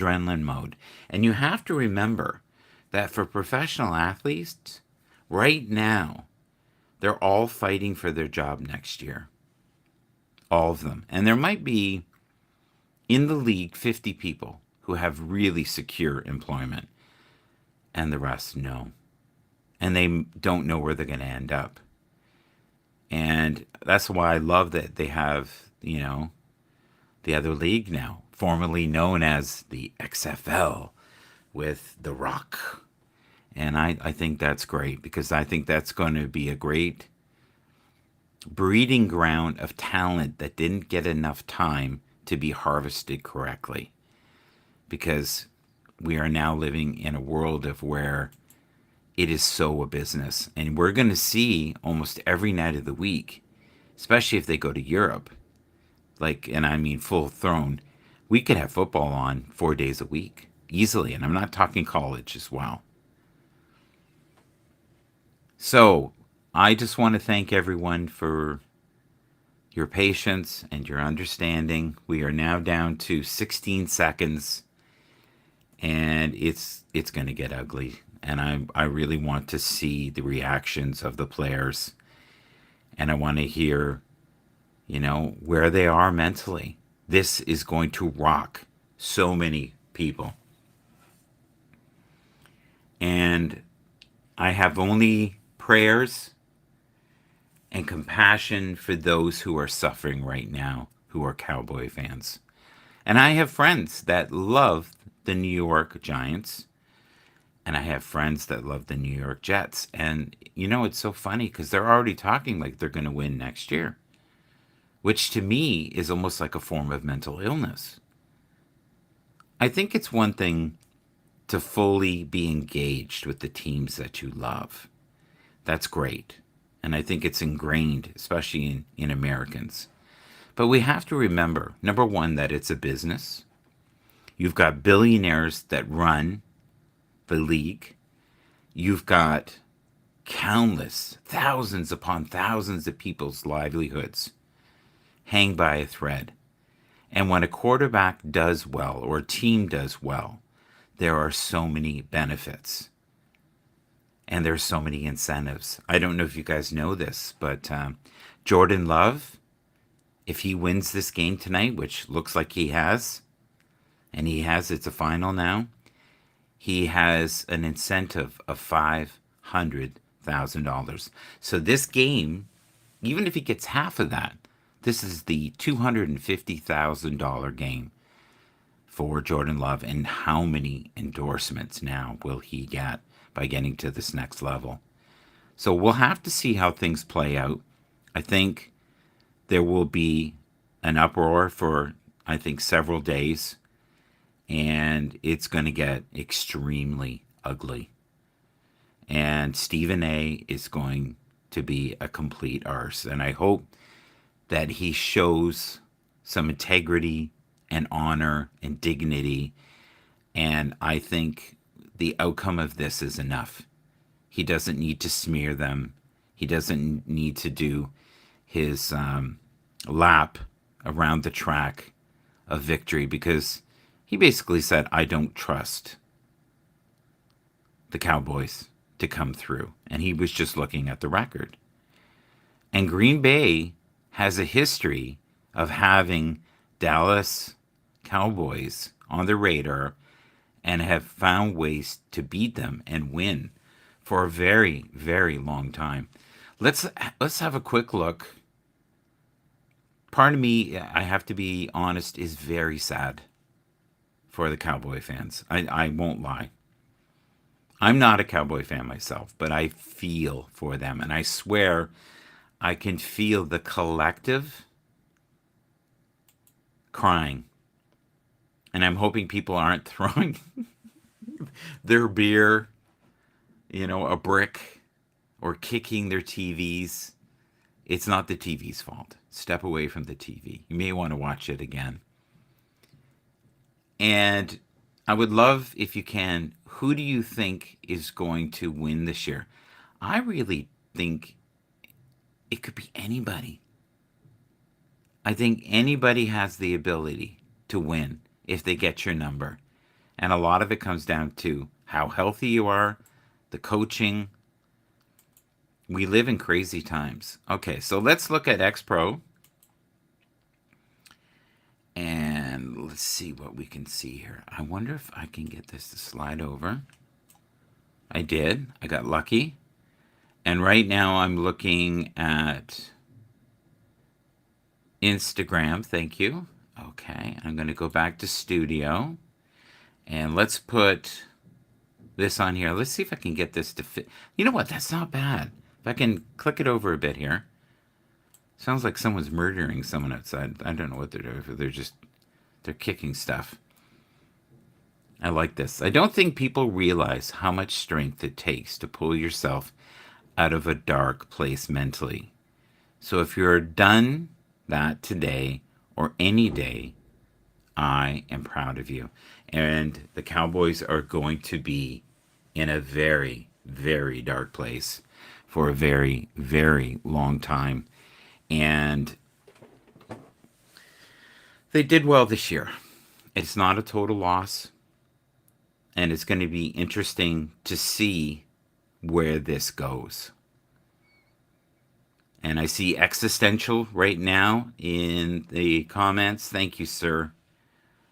adrenaline mode. And you have to remember that for professional athletes, right now, they're all fighting for their job next year. All of them. And there might be in the league 50 people who have really secure employment, and the rest no. And they don't know where they're going to end up. And that's why I love that they have, the other league now, formerly known as the XFL with The Rock. And I think that's great because I think that's going to be a great breeding ground of talent that didn't get enough time to be harvested correctly. Because we are now living in a world of where it is so a business. And we're going to see almost every night of the week, especially if they go to Europe, like, and I mean full thrown, we could have football on 4 days a week easily. And I'm not talking college as well. So I just want to thank everyone for your patience and your understanding. We are now down to 16 seconds and it's going to get ugly. And I really want to see the reactions of the players. And I want to hear, where they are mentally. This is going to rock so many people. And I have only prayers and compassion for those who are suffering right now, who are Cowboy fans. And I have friends that love the New York Giants, and I have friends that love the New York Jets. And, it's so funny because they're already talking like they're going to win next year, which to me is almost like a form of mental illness. I think it's one thing to fully be engaged with the teams that you love. That's great. And I think it's ingrained, especially in Americans. But we have to remember, number one, that it's a business. You've got billionaires that run the league. You've got countless, thousands upon thousands of people's livelihoods hang by a thread. And when a quarterback does well or a team does well, there are so many benefits and there's so many incentives. I don't know if you guys know this, but Jordan Love, if he wins this game tonight, which looks like he has, and he has, it's a final now, he has an incentive of $500,000. So this game, even if he gets half of that, this is the $250,000 game for Jordan Love. And how many endorsements now will he get by getting to this next level? So we'll have to see how things play out. I think there will be an uproar for, I think, several days. And it's going to get extremely ugly. And Stephen A is going to be a complete arse. And I hope that he shows some integrity and honor and dignity. And I think the outcome of this is enough. He doesn't need to smear them. He doesn't need to do his lap around the track of victory because he basically said, I don't trust the Cowboys to come through. And he was just looking at the record. And Green Bay has a history of having Dallas Cowboys on the radar and have found ways to beat them and win for a very, very long time. Let's have a quick look. Part of me, I have to be honest, is very sad for the Cowboy fans. I won't lie. I'm not a Cowboy fan myself, but I feel for them. And I swear I can feel the collective crying. And I'm hoping people aren't throwing their beer, a brick, or kicking their TVs. It's not the TV's fault. Step away from the TV. You may want to watch it again. And I would love, if you can, who do you think is going to win this year? I really think it could be anybody. I think anybody has the ability to win if they get your number. And a lot of it comes down to how healthy you are, the coaching. We live in crazy times. Okay, so let's look at X Pro. And let's see what we can see here. I wonder if I can get this to slide over. I did. I got lucky. And right now I'm looking at Instagram. Thank you. Okay, I'm going to go back to studio. And let's put this on here. Let's see if I can get this to fit. You know what? That's not bad. If I can click it over a bit here. Sounds like someone's murdering someone outside. I don't know what they're doing. They're kicking stuff. I like this. I don't think people realize how much strength it takes to pull yourself out of a dark place mentally. So if you're done that today or any day, I am proud of you. And the Cowboys are going to be in a very, very dark place for a very, very long time. And they did well this year. It's not a total loss. And it's going to be interesting to see where this goes. And I see existential right now in the comments. Thank you, sir.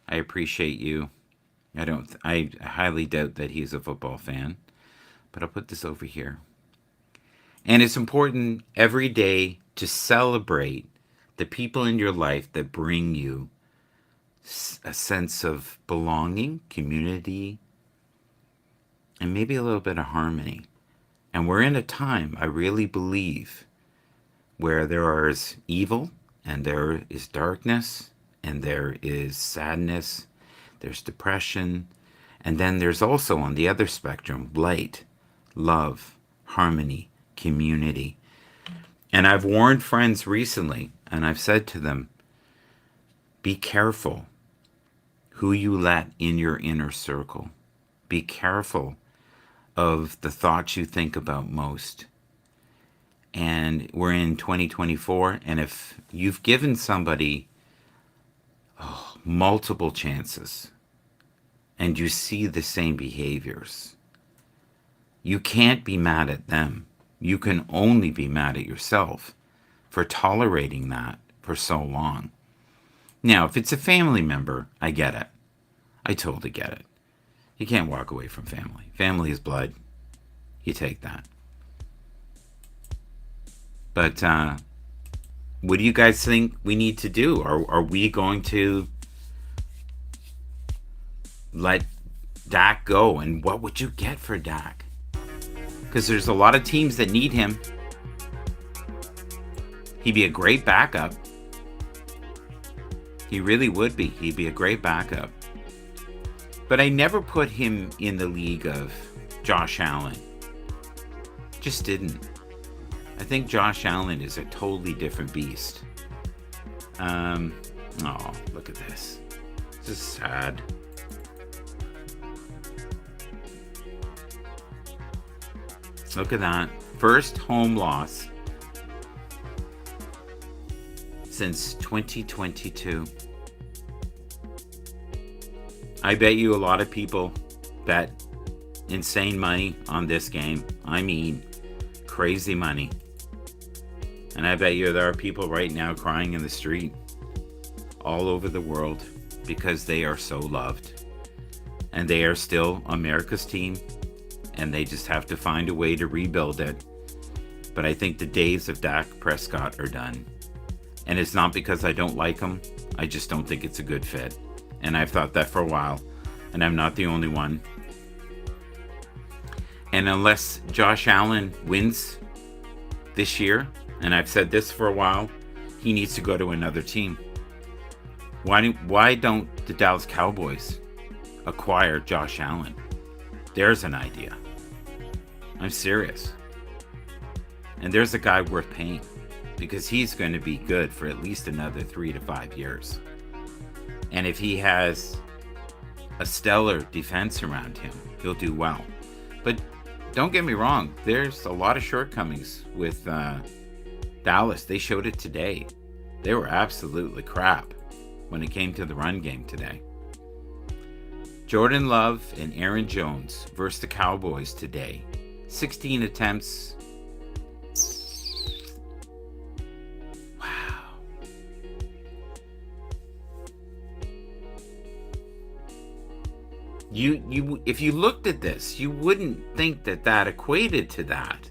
I appreciate you. I highly doubt that he's a football fan. But I'll put this over here. And it's important every day to celebrate the people in your life that bring you a sense of belonging, community, and maybe a little bit of harmony. And we're in a time, I really believe, where there is evil and there is darkness and there is sadness, there's depression, and then there's also on the other spectrum, light, love, harmony, community. And I've warned friends recently, and I've said to them, be careful who you let in your inner circle. Be careful of the thoughts you think about most. And we're in 2024, and if you've given somebody multiple chances and you see the same behaviors, you can't be mad at them. You can only be mad at yourself for tolerating that for so long. Now, if it's a family member, I get it. I totally get it. You can't walk away from family. Family is blood. You take that. But what do you guys think we need to do? Are we going to let Dak go? And what would you get for Dak? Because there's a lot of teams that need him. He'd be a great backup. He really would be. He'd be a great backup. But I never put him in the league of Josh Allen. Just didn't. I think Josh Allen is a totally different beast. Oh, look at this. This is sad. Look at that. First home loss since 2022. I bet you a lot of people bet insane money on this game. I mean, crazy money. And I bet you there are people right now crying in the street all over the world because they are so loved. And they are still America's team. And they just have to find a way to rebuild it. But I think the days of Dak Prescott are done. And it's not because I don't like him. I just don't think it's a good fit. And I've thought that for a while. And I'm not the only one. And unless Josh Allen wins this year, and I've said this for a while, he needs to go to another team. Why don't the Dallas Cowboys acquire Josh Allen? There's an idea. I'm serious. And there's a guy worth paying because he's going to be good for at least another 3 to 5 years. And if he has a stellar defense around him, he'll do well. But don't get me wrong, there's a lot of shortcomings with Dallas. They showed it today. They were absolutely crap when it came to the run game today. Jordan Love and Aaron Jones versus the Cowboys today. 16 attempts. Wow. You if you looked at this, you wouldn't think that equated to that.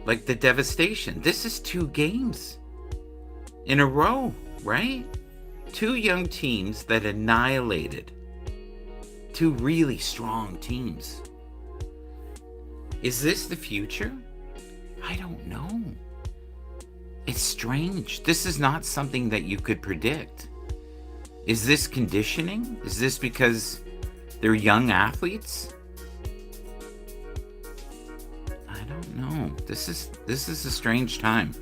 Like the devastation. This is 2 games in a row, right? 2 young teams that annihilated 2 really strong teams. Is this the future? I don't know. It's strange. This is not something that you could predict. Is this conditioning? Is this because they're young athletes? I don't know. This is a strange time.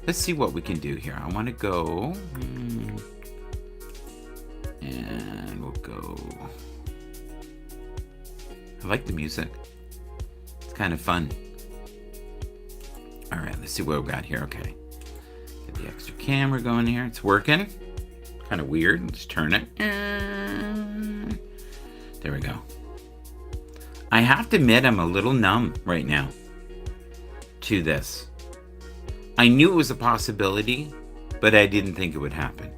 Let's see what we can do here. I want to go, and we'll go. I like the music. It's kind of fun. All right, let's see what we got here. Okay, get the extra camera going here. It's working. Kind of weird. Let's turn it. There we go. I have to admit, I'm a little numb right now to this. I knew it was a possibility, but I didn't think it would happen.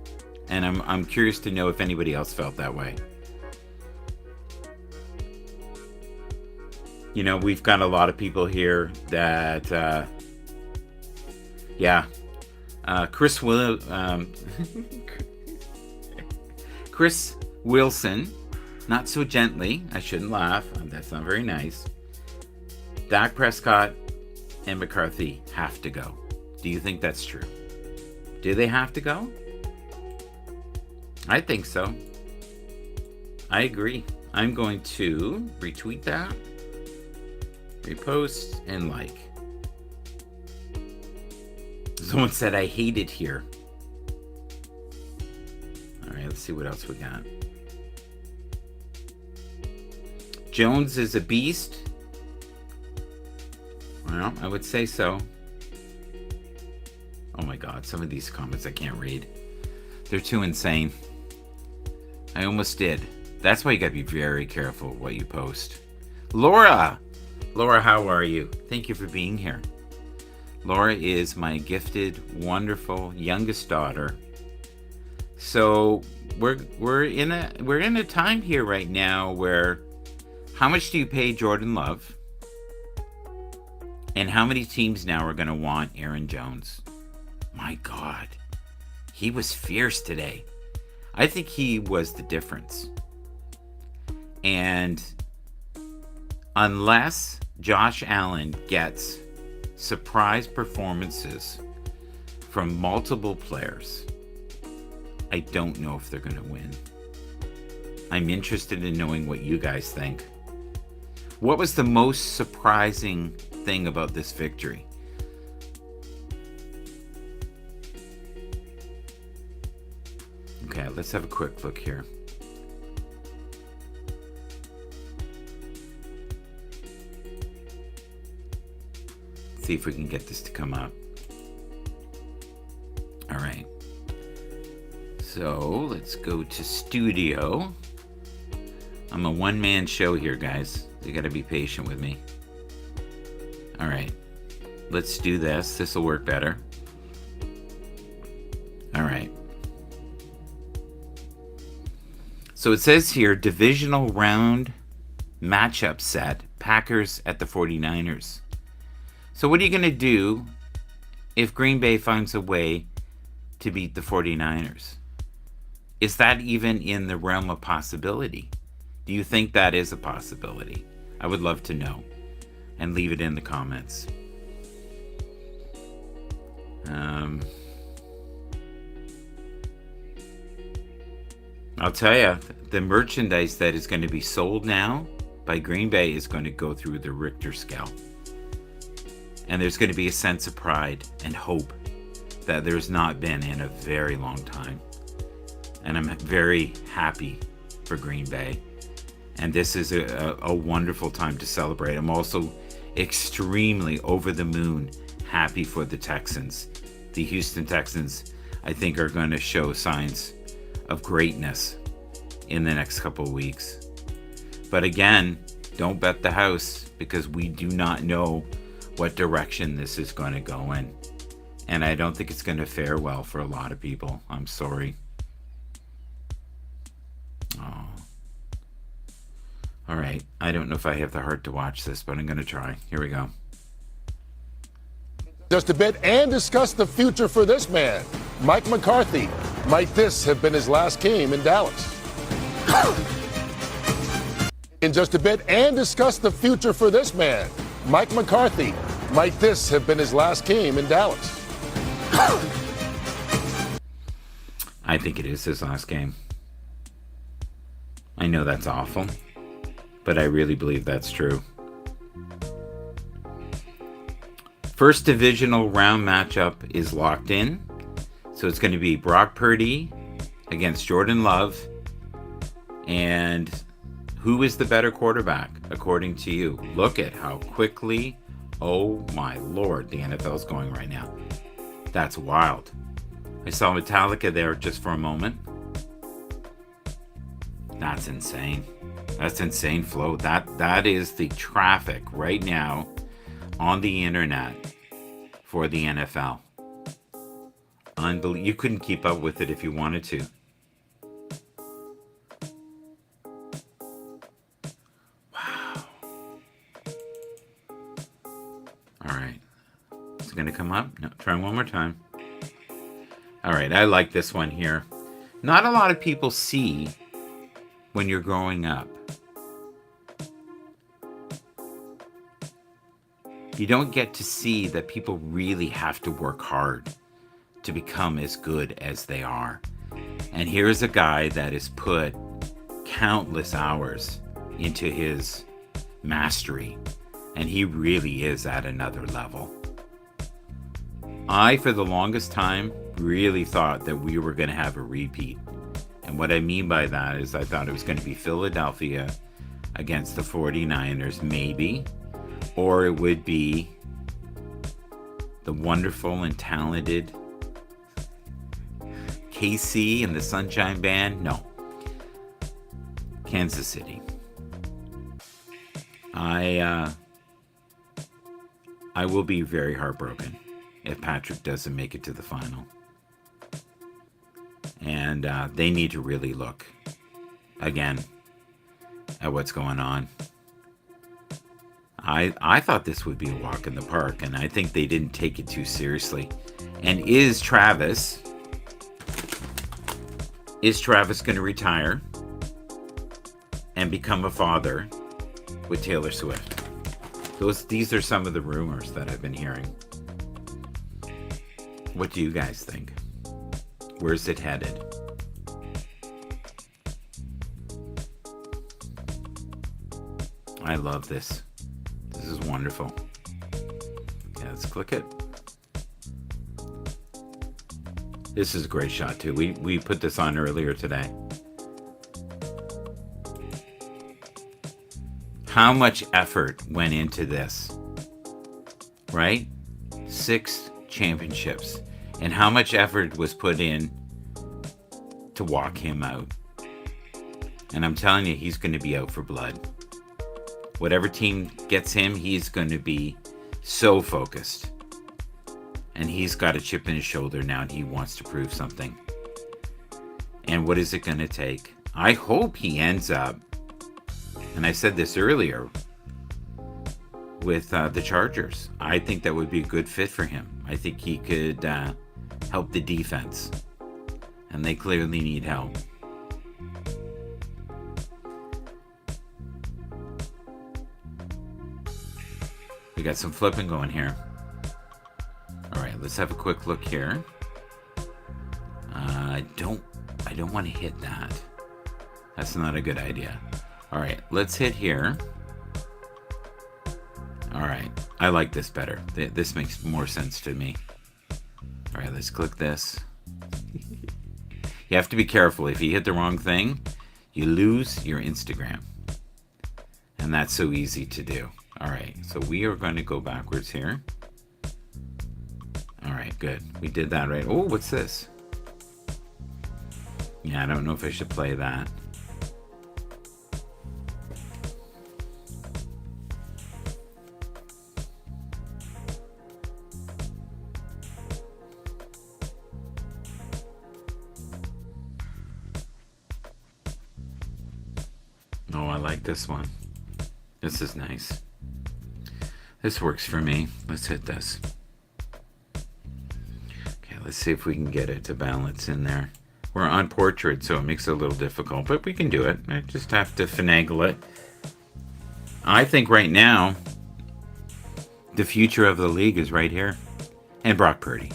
And I'm curious to know if anybody else felt that way. You know, we've got a lot of people here that, Chris Wilson, not so gently. I shouldn't laugh. That's not very nice. Dak Prescott and McCarthy have to go. Do you think that's true? Do they have to go? I think so. I agree. I'm going to retweet that, repost, and like. Someone said I hate it here. All right, let's see what else we got. Jones is a beast. Well, I would say so. Oh my God, some of these comments I can't read. They're too insane. I almost did. That's why you gotta be very careful what you post. Laura! Laura, how are you? Thank you for being here. Laura is my gifted, wonderful youngest daughter. So we're in a time here right now where how much do you pay Jordan Love? And how many teams now are gonna want Aaron Jones? My God, he was fierce today. I think he was the difference. And unless Josh Allen gets surprise performances from multiple players, I don't know if they're going to win. I'm interested in knowing what you guys think. What was the most surprising thing about this victory? Okay, let's have a quick look here. See if we can get this to come up. All right. So let's go to studio. I'm a one-man show here, guys. You gotta be patient with me. All right. Let's do this. This will work better. All right. So it says here, divisional round matchup set, Packers at the 49ers. So what are you going to do if Green Bay finds a way to beat the 49ers? Is that even in the realm of possibility? Do you think that is a possibility? I would love to know. And leave it in the comments. I'll tell you, the merchandise that is going to be sold now by Green Bay is going to go through the Richter scale. And there's going to be a sense of pride and hope that there's not been in a very long time. And I'm very happy for Green Bay. And this is a wonderful time to celebrate. I'm also extremely over the moon happy for the Texans. The Houston Texans, I think, are going to show signs of greatness in the next couple of weeks. But again, don't bet the house, because we do not know what direction this is going to go in. And I don't think it's going to fare well for a lot of people. I'm sorry. Oh. All right. I don't know if I have the heart to watch this, but I'm going to try. Here we go. Just a bit, and discuss the future for this man, Mike McCarthy. Might this have been his last game in Dallas? In just a bit, and discuss the future for this man, Mike McCarthy. Might this have been his last game in Dallas? I think it is his last game. I know that's awful, but I really believe that's true. First divisional round matchup is locked in. So it's going to be Brock Purdy against Jordan Love. And who is the better quarterback, according to you? Look at how quickly, oh my Lord, the NFL is going right now. That's wild. I saw Metallica there just for a moment. That's insane. That's insane flow. That is the traffic right now on the internet for the NFL. You couldn't keep up with it if you wanted to. Wow. All right. Is it going to come up? No, try one more time. All right, I like this one here. Not a lot of people see when you're growing up. You don't get to see that people really have to work hard to become as good as they are. And here's a guy that has put countless hours into his mastery, and he really is at another level. I, for the longest time, really thought that we were going to have a repeat. And what I mean by that is I thought it was going to be Philadelphia against the 49ers, maybe. Or it would be the wonderful and talented KC and the Sunshine Band. No. Kansas City. I will be very heartbroken if Patrick doesn't make it to the final. And they need to really look again at what's going on. I thought this would be a walk in the park, and I think they didn't take it too seriously. And is Travis going to retire and become a father with Taylor Swift? These are some of the rumors that I've been hearing. What do you guys think? Where's it headed? I love this. This is wonderful. Yeah, let's click it. This is a great shot too. We put this on earlier today. How much effort went into this, right? 6 championships. And how much effort was put in to walk him out. And I'm telling you, he's going to be out for blood. Whatever team gets him, he's going to be so focused. And he's got a chip in his shoulder now, and he wants to prove something. And what is it going to take? I hope he ends up, and I said this earlier, with the Chargers. I think that would be a good fit for him. I think he could help the defense. And they clearly need help. We got some flipping going here. All right, let's have a quick look here. I don't want to hit that. That's not a good idea. All right, let's hit here. All right, I like this better. This makes more sense to me. All right, let's click this. You have to be careful. If you hit the wrong thing, you lose your Instagram. And that's so easy to do. All right, so we are going to go backwards here. All right, good. We did that right. Oh, what's this? Yeah, I don't know if I should play that. Oh, I like this one. This is nice. This works for me. Let's hit this. Okay, let's see if we can get it to balance in there. We're on portrait, so it makes it a little difficult, but we can do it. I just have to finagle it. I think right now, the future of the league is right here. And Brock Purdy,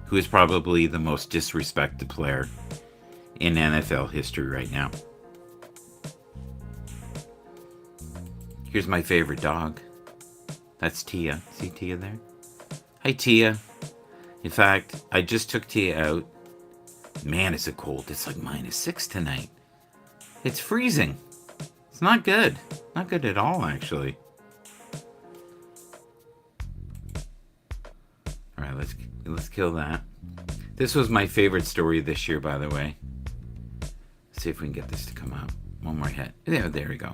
who is probably the most disrespected player in NFL history right now. Here's my favorite dog. That's Tia. See Tia there? Hi, Tia. In fact, I just took Tia out. Man, is it cold. It's like -6 tonight. It's freezing. It's not good. Not good at all, actually. All right, let's kill that. This was my favorite story this year, by the way. Let's see if we can get this to come out. One more hit. There we go.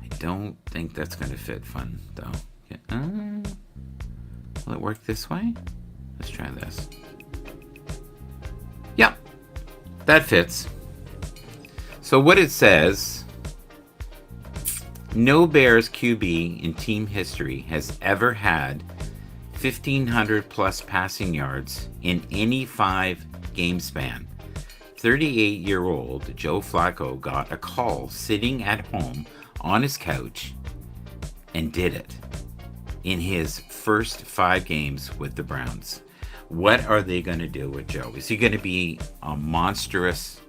I don't think that's going to fit fun, though. Yeah. Will it work this way? Let's try this. Yeah, that fits. So what it says, no Bears QB in team history has ever had 1,500 plus passing yards in any 5-game span. 38-year-old Joe Flacco got a call sitting at home on his couch and did it in his first 5 games with the Browns. What are they going to do with Joe? Is he going to be a monstrous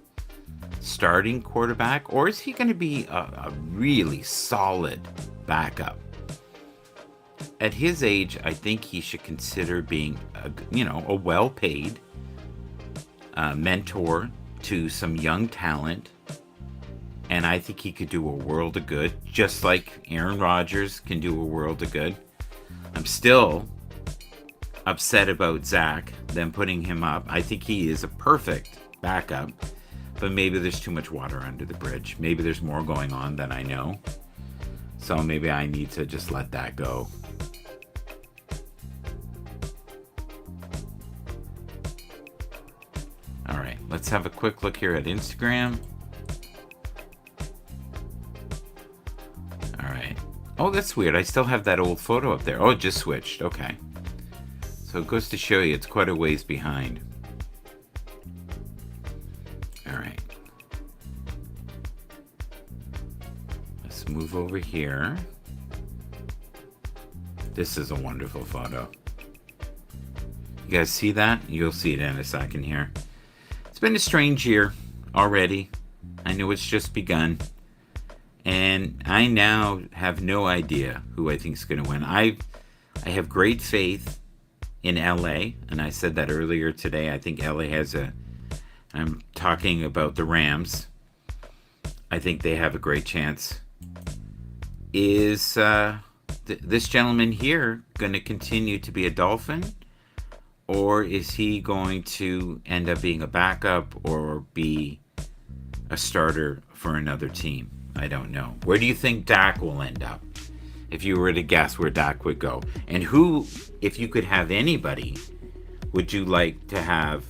starting quarterback, or is he going to be a really solid backup? At his age, I think he should consider being a well-paid mentor to some young talent. And I think he could do a world of good, just like Aaron Rodgers can do a world of good. I'm still upset about Zach, them putting him up. I think he is a perfect backup, but maybe there's too much water under the bridge. Maybe there's more going on than I know. So maybe I need to just let that go. All right, let's have a quick look here at Instagram. All right. Oh, that's weird. I still have that old photo up there. Oh, it just switched. Okay. So it goes to show you it's quite a ways behind. All right. Let's move over here. This is a wonderful photo. You guys see that? You'll see it in a second here. It's been a strange year already. I know it's just begun. And I now have no idea who I think is going to win. I have great faith in LA, and I said that earlier today. I think LA has I'm talking about the Rams. I think they have a great chance. Is this gentleman here going to continue to be a Dolphin? Or is he going to end up being a backup or be a starter for another team? I don't know. Where do you think Dak will end up? If you were to guess where Dak would go. And who, if you could have anybody, would you like to have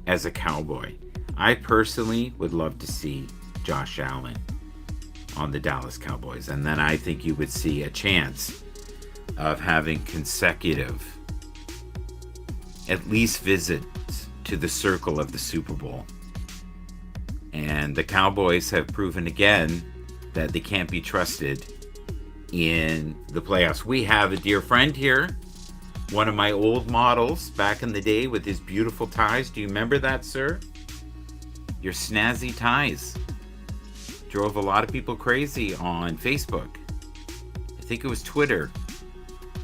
as a Cowboy? I personally would love to see Josh Allen on the Dallas Cowboys. And then I think you would see a chance of having consecutive, at least visits to the circle of the Super Bowl. And the Cowboys have proven again that they can't be trusted in the playoffs. We have a dear friend here, one of my old models back in the day with his beautiful ties. Do you remember that, sir? Your snazzy ties drove a lot of people crazy on Facebook. I think it was Twitter.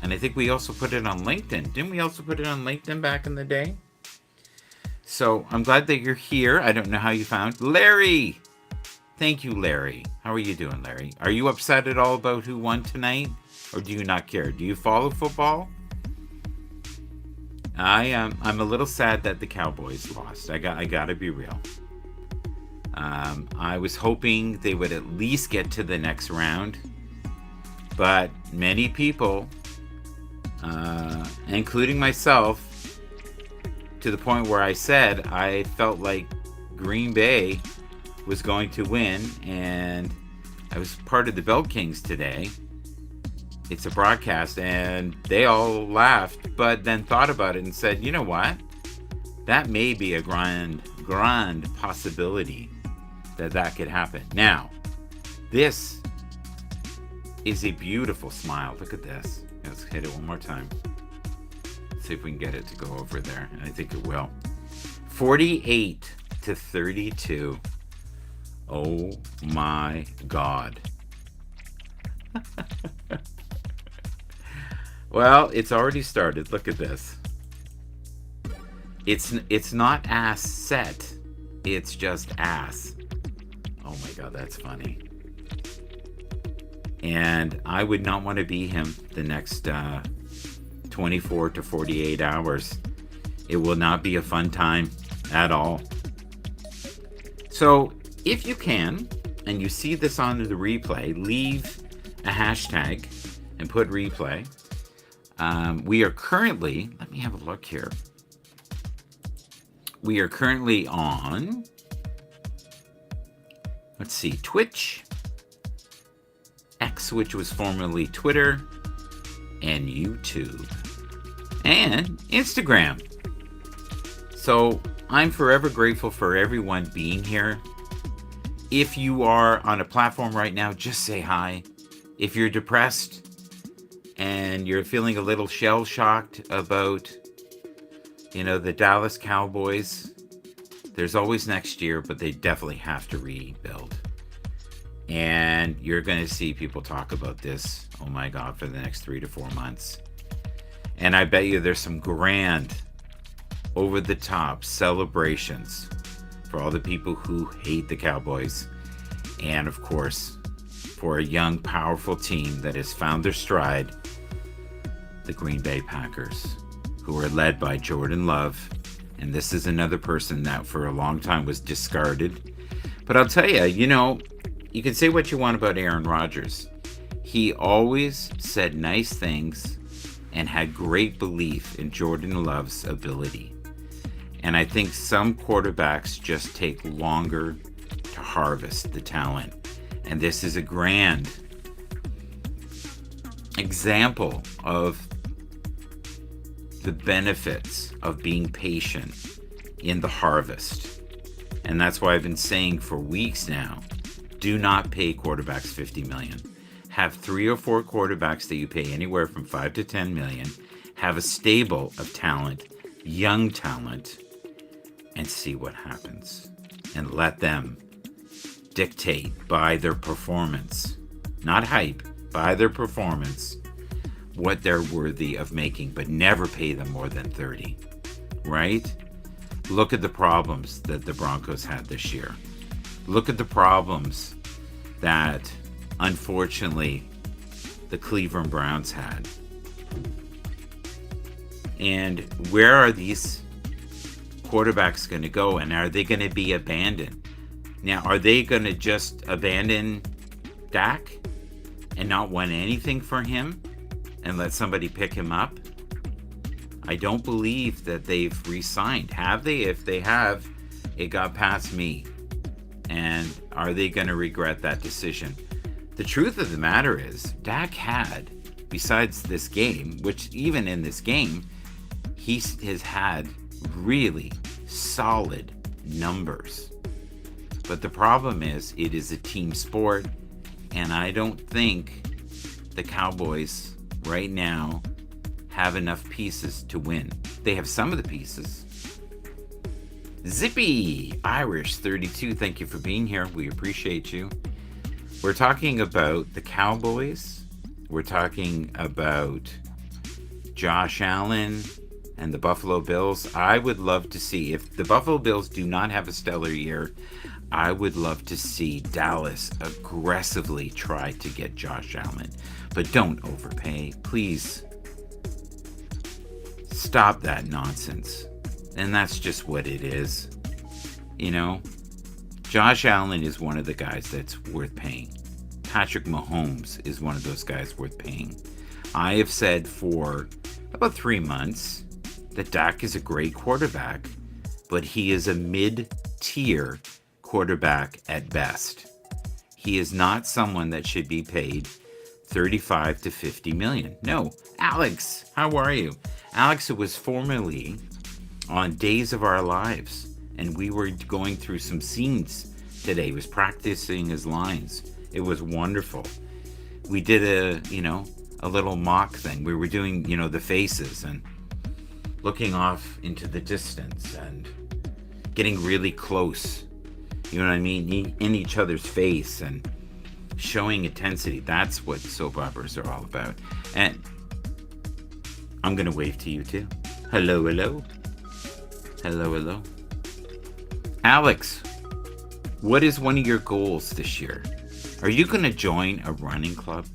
And I think we also put it on LinkedIn. Didn't we also put it on LinkedIn back in the day? So I'm glad that you're here. I don't know how you found Larry. Thank you, Larry. How are you doing, Larry? Are you upset at all about who won tonight? Or do you not care? Do you follow football? I'm a little sad that the Cowboys lost. I gotta be real. I was hoping they would at least get to the next round. But many people, including myself, to the point where I said I felt like Green Bay was going to win, and I was part of the Bell Kings today. It's a broadcast, and they all laughed, but then thought about it and said, you know what? That may be a grand possibility that could happen. Now, this is a beautiful smile. Look at this. Let's hit it one more time. See if we can get it to go over there. And I think it will. 48-32. Oh my God. Well, it's already started. Look at this. It's not ass set. It's just ass. Oh my God, that's funny. And I would not want to be him the next 24 to 48 hours. It will not be a fun time at all. So if you can, and you see this on the replay, leave a hashtag and put replay. We are currently, let me have a look here. We are currently on, let's see, Twitch, X, which was formerly Twitter, and YouTube, and Instagram. So I'm forever grateful for everyone being here. If you are on a platform right now, just say hi. If you're depressed and you're feeling a little shell-shocked about, the Dallas Cowboys, there's always next year, but they definitely have to rebuild. And you're going to see people talk about this, oh my God, for the next 3 to 4 months. And I bet you there's some grand, over-the-top celebrations for all the people who hate the Cowboys. And of course, for a young, powerful team that has found their stride, the Green Bay Packers, who are led by Jordan Love. And this is another person that for a long time was discarded. But I'll tell you, you can say what you want about Aaron Rodgers. He always said nice things and had great belief in Jordan Love's ability. And I think some quarterbacks just take longer to harvest the talent. And this is a grand example of the benefits of being patient in the harvest. And that's why I've been saying for weeks now, do not pay quarterbacks $50 million. Have 3 or 4 quarterbacks that you pay anywhere from $5 to $10 million. Have a stable of talent, young talent, and see what happens. And let them dictate by their performance, not hype, by their performance, what they're worthy of making, but never pay them more than 30, right? Look at the problems that the Broncos had this year. Look at the problems that, unfortunately, the Cleveland Browns had. And where are these quarterbacks going to go? And are they going to be abandoned? Now, are they going to just abandon Dak and not want anything for him and let somebody pick him up? I don't believe that they've re-signed. Have they? If they have, it got past me. And are they going to regret that decision? The truth of the matter is, Dak had, besides this game, which even in this game, he has had really solid numbers. But the problem is, it is a team sport, and I don't think the Cowboys right now have enough pieces to win. They have some of the pieces. Zippy Irish 32, thank you for being here. We appreciate you. We're talking about the Cowboys. We're talking about Josh Allen and the Buffalo Bills. I would love to see, if the Buffalo Bills do not have a stellar year, I would love to see Dallas aggressively try to get Josh Allen. But don't overpay. Please stop that nonsense. And that's just what it is. Josh Allen is one of the guys that's worth paying. Patrick Mahomes is one of those guys worth paying. I have said for about 3 months that Dak is a great quarterback, but he is a mid-tier quarterback at best. He is not someone that should be paid 35 to 50 million. No. Alex, how are you? Alex was formerly on Days of Our Lives, and we were going through some scenes today. He was practicing his lines. It was wonderful. We did a little mock thing. We were doing, the faces and looking off into the distance and getting really close, you know what I mean, in each other's face and showing intensity. That's what soap operas are all about. And I'm going to wave to you too. Hello, hello. Hello, hello. Alex, what is one of your goals this year? Are you going to join a running club?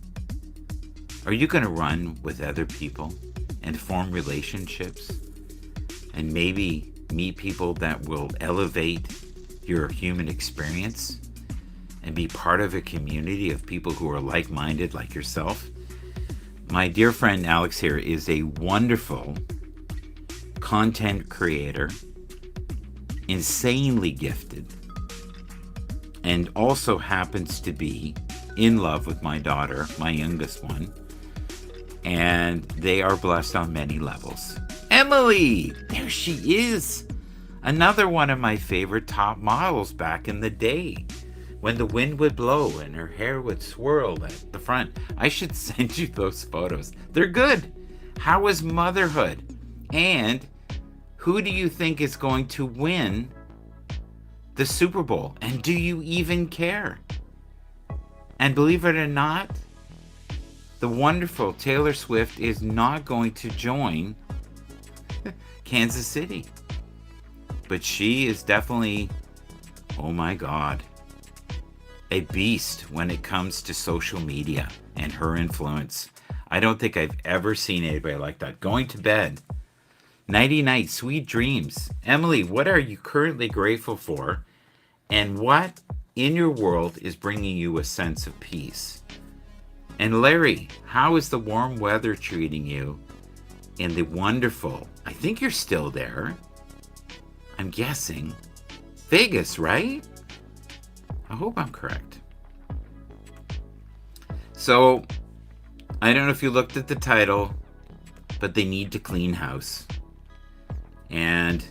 Are you going to run with other people and form relationships and maybe meet people that will elevate your human experience and be part of a community of people who are like-minded like yourself? My dear friend Alex here is a wonderful content creator, insanely gifted, and also happens to be in love with my daughter, my youngest one, and they are blessed on many levels. Emily, there she is. Another one of my favorite top models back in the day, when the wind would blow and her hair would swirl at the front. I should send you those photos. They're good. How is motherhood? And who do you think is going to win the Super Bowl? And do you even care? And believe it or not, the wonderful Taylor Swift is not going to join Kansas City. But she is definitely, oh my God, a beast when it comes to social media and her influence. I don't think I've ever seen anybody like that. Going to bed. Nighty night, sweet dreams. Emily, what are you currently grateful for? And what in your world is bringing you a sense of peace? And Larry, how is the warm weather treating you in the wonderful, I think you're still there, I'm guessing, Vegas, right? I hope I'm correct. So, I don't know if you looked at the title, but they need to clean house. And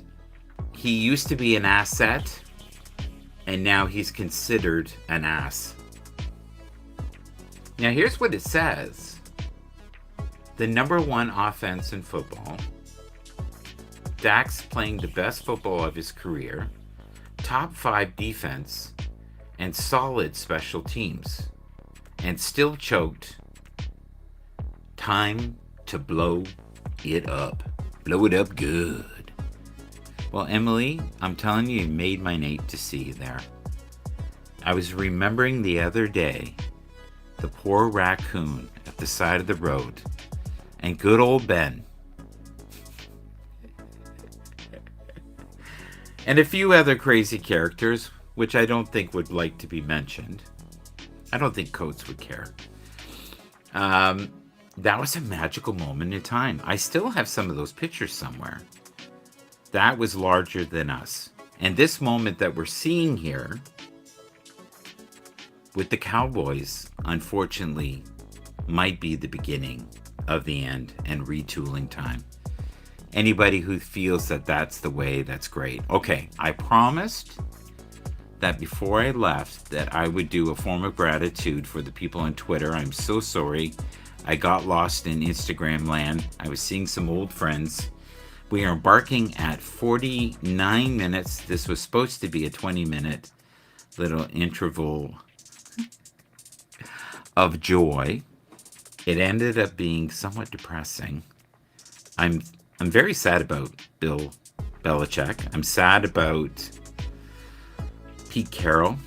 he used to be an asset, and now he's considered an ass. Now here's what it says. The number one offense in football. Dak's playing the best football of his career. Top 5 defense. And solid special teams. And still choked. Time to blow it up. Blow it up good. Well, Emily, I'm telling you, you made my night to see you there. I was remembering the other day the poor raccoon at the side of the road, and good old Ben, and a few other crazy characters, which I don't think would like to be mentioned. I don't think Coates would care. That was a magical moment in time. I still have some of those pictures somewhere. That was larger than us. And this moment that we're seeing here with the Cowboys, unfortunately, might be the beginning of the end and retooling time. Anybody who feels that that's the way, that's great. Okay, I promised that before I left that I would do a form of gratitude for the people on Twitter. I'm so sorry. I got lost in Instagram land. I was seeing some old friends. We are embarking at 49 minutes. This was supposed to be a 20-minute little interval of joy. It ended up being somewhat depressing. I'm very sad about Bill Belichick. I'm sad about Pete Carroll.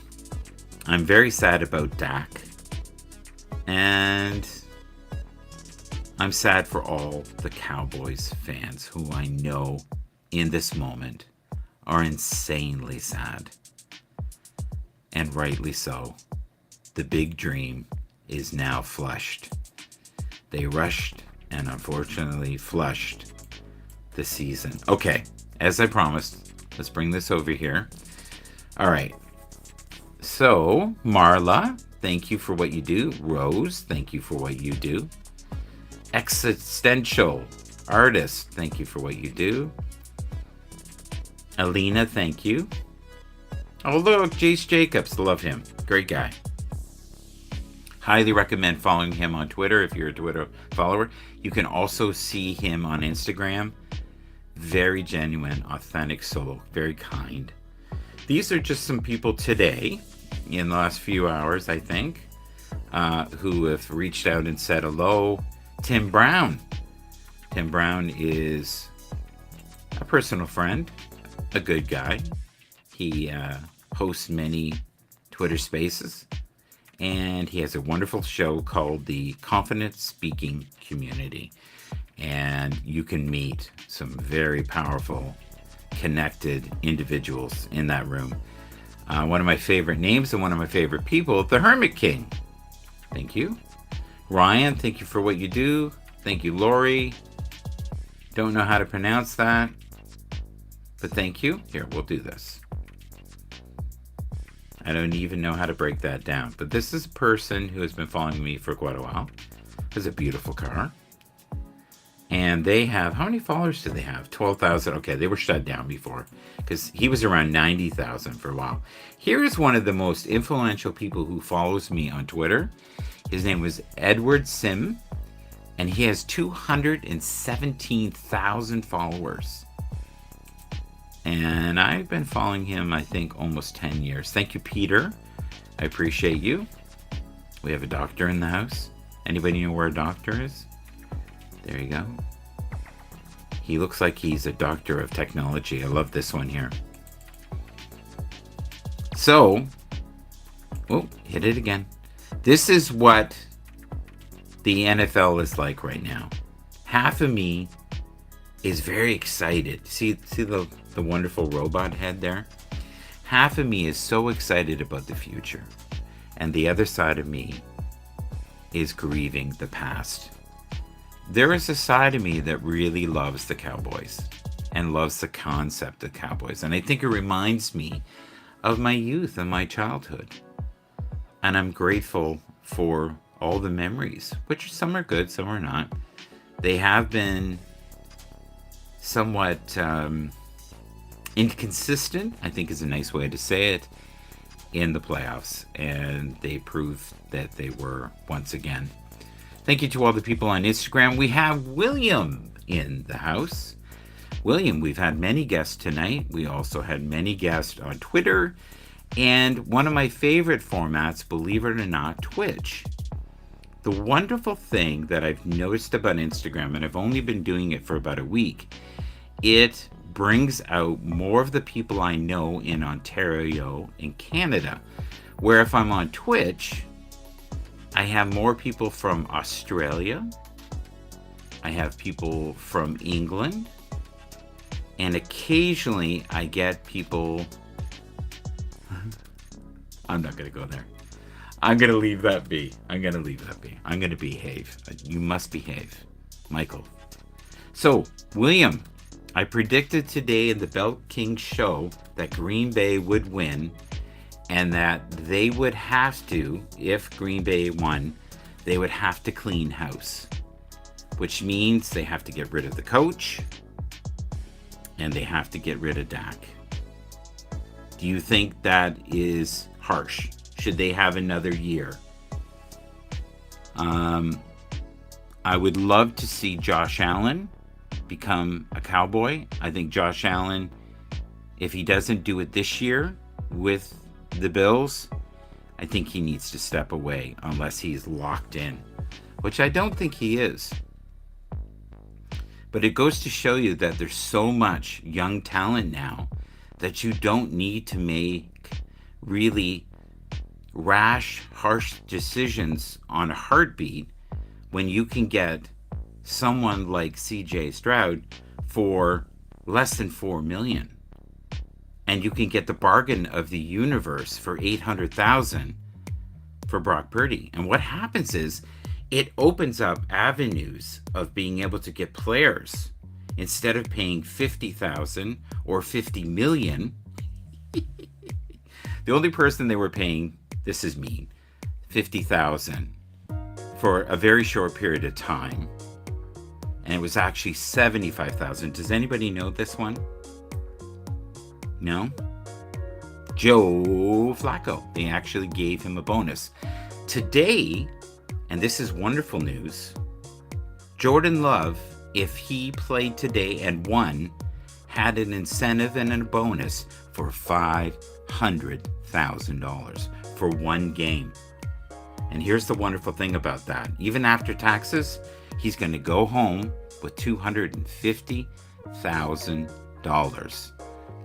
I'm very sad about Dak. And I'm sad for all the Cowboys fans who I know in this moment are insanely sad. And rightly so. The big dream is now flushed. They rushed and unfortunately flushed the season. Okay, as I promised, let's bring this over here. All right. So, Marla, thank you for what you do. Rose, thank you for what you do. Existential Artist, thank you for what you do. Alina, thank you. Oh, look, Jace Jacobs, love him. Great guy. Highly recommend following him on Twitter if you're a Twitter follower. You can also see him on Instagram. Very genuine, authentic soul, very kind. These are just some people today, in the last few hours, I think, who have reached out and said hello. Tim Brown. Tim Brown is a personal friend, a good guy. He hosts many Twitter spaces, and he has a wonderful show called the Confident Speaking Community. And you can meet some very powerful, connected individuals in that room. One of my favorite names and one of my favorite people, the Hermit King. Thank you. Ryan, thank you for what you do. Thank you, Lori. Don't know how to pronounce that, but thank you. Here, we'll do this. I don't even know how to break that down, but this is a person who has been following me for quite a while. Has a beautiful car. And they have, how many followers do they have? 12,000. Okay, they were shut down before because he was around 90,000 for a while. Here is one of the most influential people who follows me on Twitter. His name was Edward Sim, and he has 217,000 followers. And I've been following him, I think, almost 10 years. Thank you, Peter. I appreciate you. We have a doctor in the house. Anybody know where a doctor is? There you go. He looks like he's a doctor of technology. I love this one here. So, oh, hit it again. This is what the NFL is like right now. Half of me is very excited. See the wonderful robot head there? Half of me is so excited about the future. And the other side of me is grieving the past. There is a side of me that really loves the Cowboys and loves the concept of Cowboys. And I think it reminds me of my youth and my childhood. And I'm grateful for all the memories, which some are good, some are not. They have been somewhat inconsistent, I think is a nice way to say it, in the playoffs. And they proved that they were once again. Thank you to all the people on Instagram. We have William in the house. William, we've had many guests tonight. We also had many guests on Twitter. And one of my favorite formats, believe it or not, Twitch. The wonderful thing that I've noticed about Instagram, and I've only been doing it for about a week, it brings out more of the people I know in Ontario and Canada. Where if I'm on Twitch, I have more people from Australia. I have people from England. And occasionally I get people... I'm not going to go there. I'm going to leave that be. I'm going to behave. You must behave, Michael. So, William, I predicted today in the Bell King show that Green Bay would win, and that they would have to, if Green Bay won, they would have to clean house, which means they have to get rid of the coach and they have to get rid of Dak. Do you think that is harsh? Should they have another year? I would love to see Josh Allen become a Cowboy. I think Josh Allen, if he doesn't do it this year with the Bills, I think he needs to step away unless he's locked in, which I don't think he is. But it goes to show you that there's so much young talent now that you don't need to make really rash, harsh decisions on a heartbeat when you can get someone like CJ Stroud for less than $4 million. And you can get the bargain of the universe for $800,000 for Brock Purdy. And what happens is it opens up avenues of being able to get players instead of paying $50,000 or $50 million. The only person they were paying, this is mean, 50,000 for a very short period of time. And it was actually 75,000. Does anybody know this one? No? Joe Flacco. They actually gave him a bonus. Today, and this is wonderful news, Jordan Love, if he played today and won, had an incentive and a bonus for $500,000 for one game. And here's the wonderful thing about that. Even after taxes, he's going to go home with $250,000.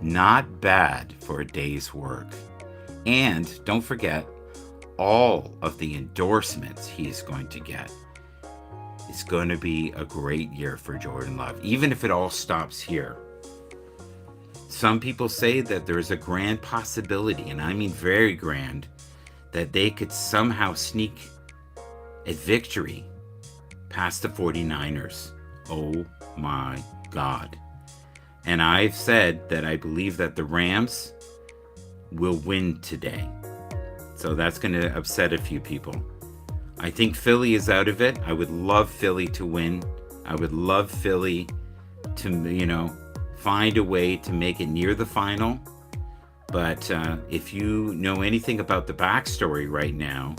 Not bad for a day's work. And don't forget, all of the endorsements he is going to get. It's going to be a great year for Jordan Love, even if it all stops here. Some people say that there's a grand possibility, and I mean very grand, that they could somehow sneak a victory past the 49ers. Oh my God. And I've said that I believe that the Rams will win today. So that's going to upset a few people. I think Philly is out of it. I would love Philly to win. I would love Philly to, find a way to make it near the final. But if you know anything about the backstory right now,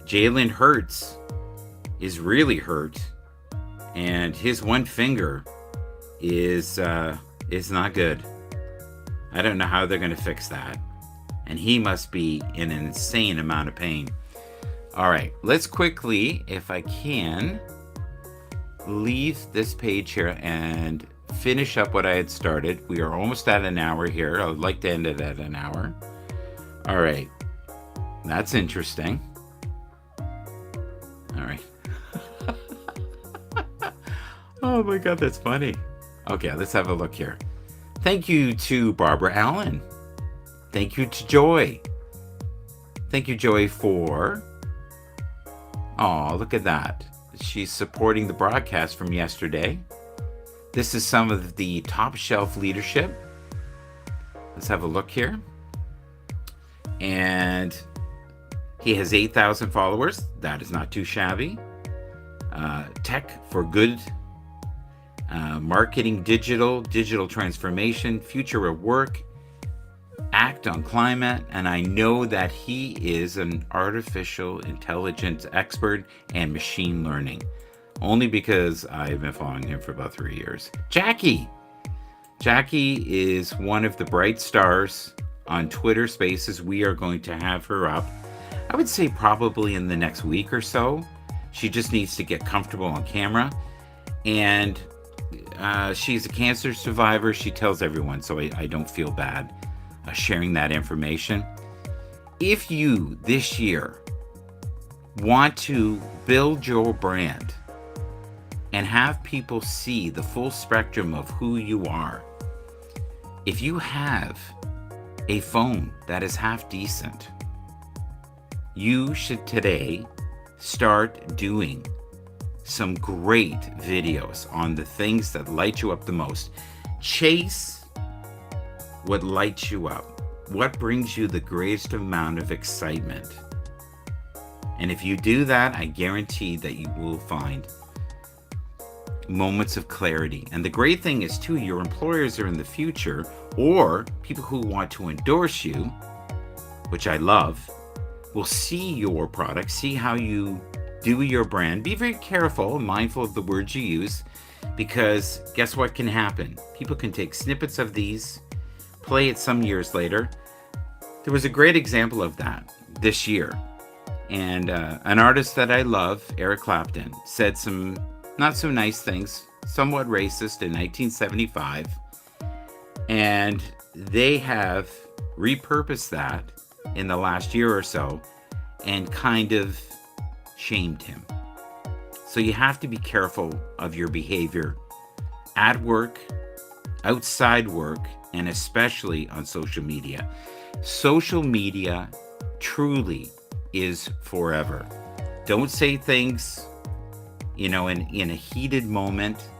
Jalen Hurts is really hurt, and his one finger is not good. I don't know how they're going to fix that, and he must be in an insane amount of pain. All right, let's quickly, if I can, leave this page here and finish up what I had started. We are almost at an hour here. I would like to end it at an hour. All right, that's interesting. All right. Oh my God, that's funny. Okay, let's have a look here. Thank you to Barbara Allen. Thank you to Joy. Thank you, Joy, for... Oh, look at that. She's supporting the broadcast from yesterday. This is some of the top shelf leadership. Let's have a look here. And he has 8,000 followers. That is not too shabby. Tech for good. Marketing, digital transformation, future of work, act on climate, and I know that he is an artificial intelligence expert and machine learning, only because I've been following him for about 3 years. Jackie is one of the bright stars on Twitter Spaces. We are going to have her up, I would say probably in the next week or so. She just needs to get comfortable on camera, and she's a cancer survivor. She tells everyone, so I don't feel bad sharing that information. If you this year want to build your brand and have people see the full spectrum of who you are, if you have a phone that is half decent, you should today start doing some great videos on the things that light you up the most. Chase what lights you up, what brings you the greatest amount of excitement. And if you do that, I guarantee that you will find moments of clarity. And the great thing is too, your employers are in the future, or people who want to endorse you, which I love, will see your product, see how you do your brand. Be very careful and mindful of the words you use, because guess what can happen? People can take snippets of these, play it some years later. There was a great example of that this year. And an artist that I love, Eric Clapton, said some not so nice things, somewhat racist, in 1975. And they have repurposed that in the last year or so and kind of shamed him. So you have to be careful of your behavior at work, outside work, and especially on social media. Social media truly is forever. Don't say things, in a heated moment.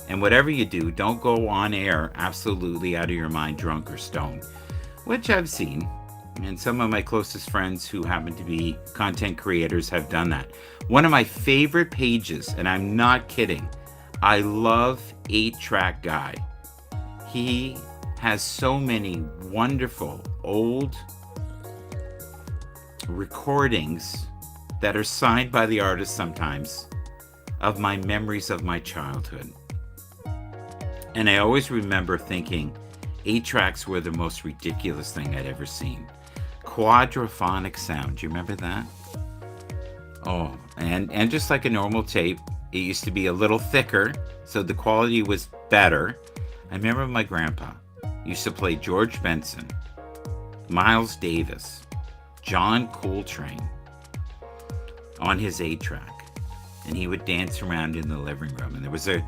And whatever you do, don't go on air absolutely out of your mind, drunk or stoned, which I've seen. And some of my closest friends who happen to be content creators have done that. One of my favorite pages, and I'm not kidding, I love 8-Track Guy. He has so many wonderful old recordings that are signed by the artist sometimes of my memories of my childhood. And I always remember thinking 8-tracks were the most ridiculous thing I'd ever seen. Quadraphonic sound, do you remember that? Oh, and just like a normal tape, it used to be a little thicker, so the quality was better. I remember my grandpa used to play George Benson, Miles Davis, John Coltrane on his 8-track, and he would dance around in the living room. And there was a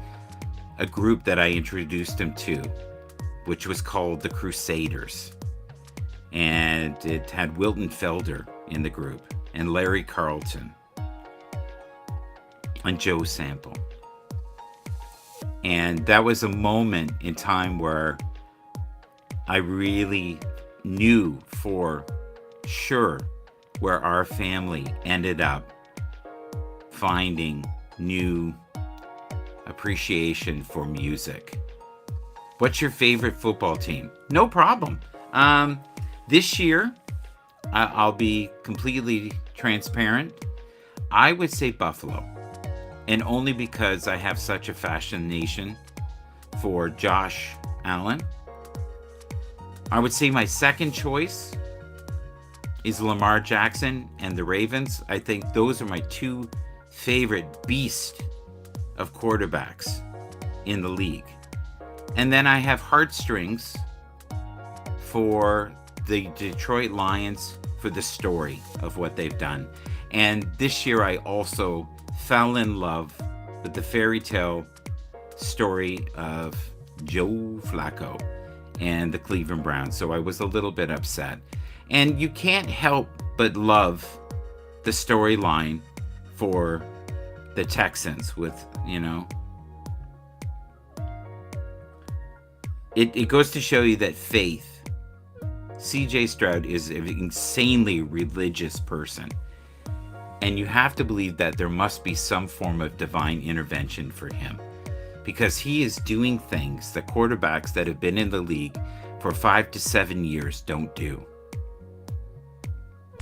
group that I introduced him to, which was called the Crusaders, and it had Wilton Felder in the group, and Larry Carlton, and Joe Sample. And that was a moment in time where I really knew for sure where our family ended up finding new appreciation for music. What's your favorite football team? No problem. This year, I'll be completely transparent. I would say Buffalo. And only because I have such a fascination for Josh Allen. I would say my second choice is Lamar Jackson and the Ravens. I think those are my two favorite beasts of quarterbacks in the league. And then I have heartstrings for the Detroit Lions for the story of what they've done. And this year I also fell in love with the fairy tale story of Joe Flacco and the Cleveland Browns. So I was a little bit upset. And you can't help but love the storyline for the Texans with, it goes to show you that faith. CJ Stroud is an insanely religious person. And you have to believe that there must be some form of divine intervention for him, because he is doing things that quarterbacks that have been in the league for 5 to 7 years don't do.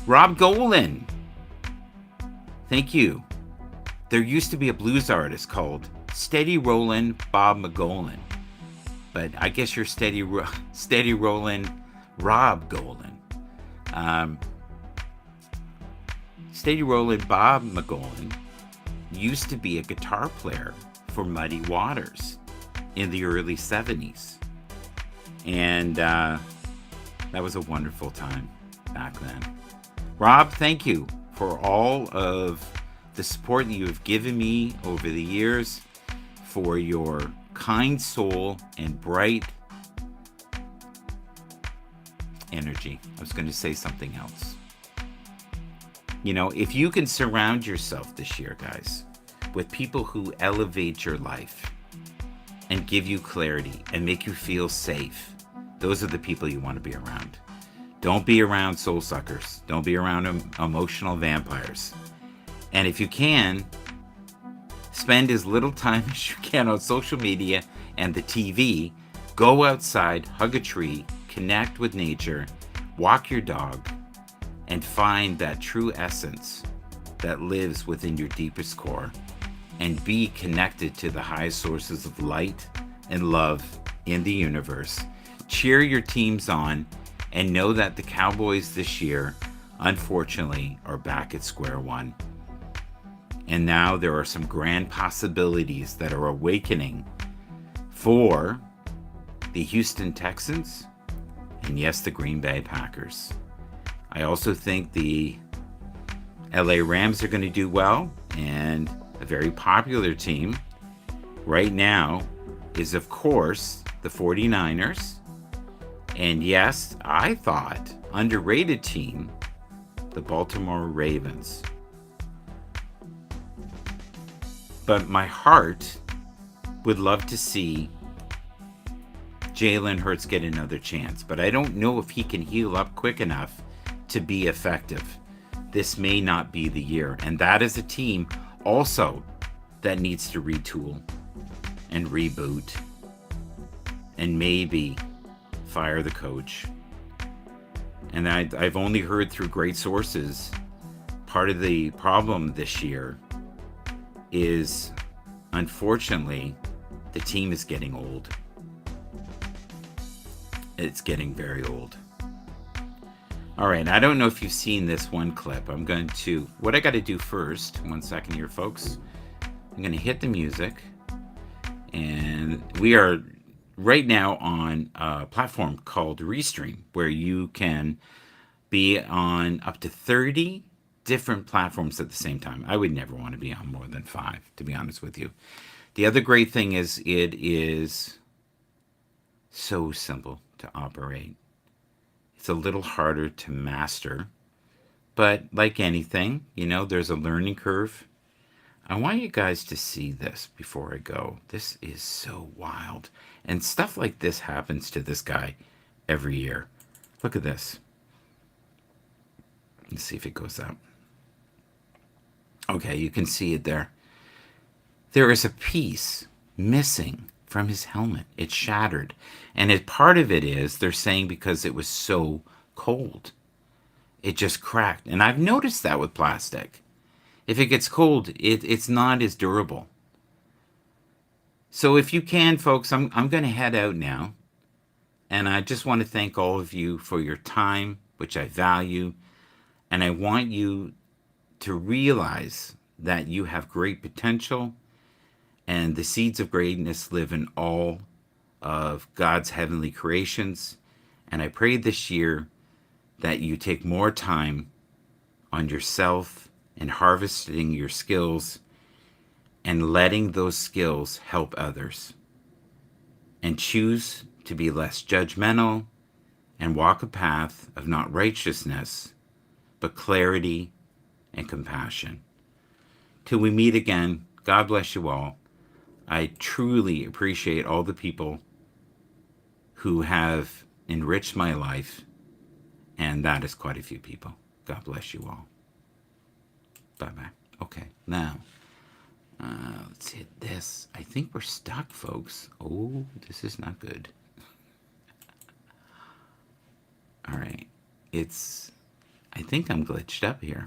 Rob Golan, thank you. There used to be a blues artist called Steady Rollin' Bob McGolan, but I guess you're Steady Rollin' Rob Golan. Steady Rollin' Bob McGolan used to be a guitar player for Muddy Waters in the early 70s. And that was a wonderful time back then. Rob, thank you for all of the support that you have given me over the years, for your kind soul and bright energy. I was going to say something else. If you can surround yourself this year, guys, with people who elevate your life and give you clarity and make you feel safe, those are the people you want to be around. Don't be around soul suckers. Don't be around emotional vampires. And if you can, spend as little time as you can on social media and the TV. Go outside, hug a tree, connect with nature, walk your dog, and find that true essence that lives within your deepest core, and be connected to the highest sources of light and love in the universe. Cheer your teams on, and know that the Cowboys this year, unfortunately, are back at square one. And now there are some grand possibilities that are awakening for the Houston Texans and, yes, the Green Bay Packers. I also think the LA Rams are going to do well, and a very popular team right now is, of course, the 49ers. And yes, I thought underrated team, the Baltimore Ravens. But my heart would love to see Jalen Hurts get another chance, but I don't know if he can heal up quick enough to be effective, this may not be the year. And that is a team also that needs to retool and reboot and maybe fire the coach. And I've only heard through great sources, part of the problem this year is, unfortunately, the team is getting old. It's getting very old. All right, I don't know if you've seen this one clip. What I got to do first, 1 second here, folks. I'm going to hit the music. And we are right now on a platform called Restream, where you can be on up to 30 different platforms at the same time. I would never want to be on more than 5, to be honest with you. The other great thing is it is so simple to operate. It's a little harder to master, but like anything, there's a learning curve. I want you guys to see this before I go. This is so wild. And stuff like this happens to this guy every year. Look at this. Let's see if it goes up. Okay, you can see it there. There is a piece missing from his helmet. It's shattered. And part of it is, they're saying, because it was so cold. It just cracked. And I've noticed that with plastic. If it gets cold, it's not as durable. So if you can, folks, I'm going to head out now. And I just want to thank all of you for your time, which I value. And I want you to realize that you have great potential. And the seeds of greatness live in all of God's heavenly creations. And I pray this year that you take more time on yourself and harvesting your skills and letting those skills help others. And choose to be less judgmental and walk a path of not righteousness, but clarity and compassion. Till we meet again, God bless you all. I truly appreciate all the people who have enriched my life, and that is quite a few people. God bless you all. Bye-bye. Okay, now, let's hit this. I think we're stuck, folks. Oh, this is not good. All right, I think I'm glitched up here.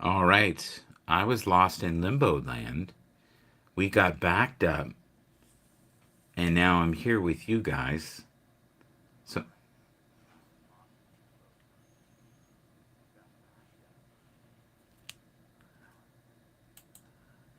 All right, I was lost in limbo land. We got backed up, and now I'm here with you guys.